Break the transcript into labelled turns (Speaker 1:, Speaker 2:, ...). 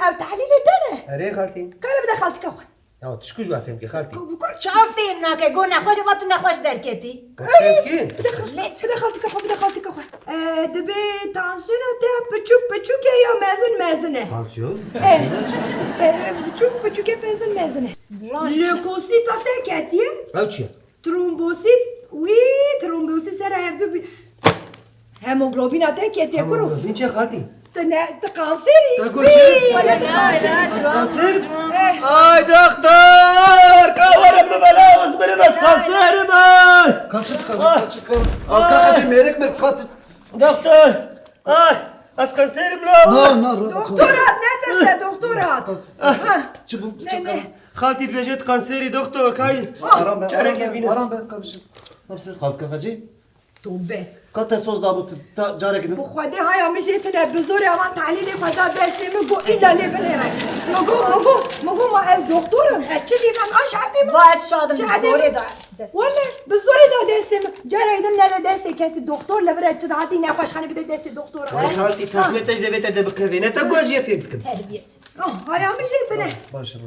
Speaker 1: او تحلیل دنه
Speaker 2: اره خالتي
Speaker 1: کار بده خالتي که
Speaker 2: يا تشكو جو فهم كي خالتي
Speaker 3: چه فهم نکه گو نخوش و تو نخوش درکتی
Speaker 2: فهم كي
Speaker 1: بده خالتي که بده خالتي که دبی تانسیون ده پچوک یا مزنه
Speaker 2: تانسيون
Speaker 1: پچوک مزنه لوکوسیت تکتیه
Speaker 2: او چیه
Speaker 1: ترومبوسیت وی ترومبوسیت سر هفدو هموگلوبین تکتیه کرو
Speaker 2: این چه خالتي
Speaker 1: تقاصيري
Speaker 2: تقول شيء
Speaker 1: ولا تقاصيري
Speaker 2: قصير هاي دكتور كور ابن بلاوز بني بس قصير ما
Speaker 4: Kaçık Alkakacı merek mer kat.
Speaker 2: دكتور هاي بس قصير بلا
Speaker 1: دكتورات ندرسه دكتورات
Speaker 4: Çıkın
Speaker 2: خالتي بيجت قنصيري دكتور كاي
Speaker 4: Aram ben
Speaker 2: Çare gel bine.
Speaker 4: Aram ben kardeşim. Nasıl Alkakacı?
Speaker 1: توبه
Speaker 4: Kata söz daha bu care gidin.
Speaker 1: بخوادي هاي مش هيتنا بزوري امان تحليلي فدا درسي مگو الا لي بنيرا مگو ما از دكتورم تشي فهم اش عندي
Speaker 3: باید شادم زوری دار
Speaker 1: ولا بزوري دا درسي جرى اذا لا درسي كاسي دكتور لبرا تدعتي نافش خلي بده درسي دكتور
Speaker 2: خالتي تسميتش دبيت دبكفينه تقول جي فهمتكم
Speaker 3: terbiyesiz.
Speaker 1: هاي مش هيتنا
Speaker 4: Başım.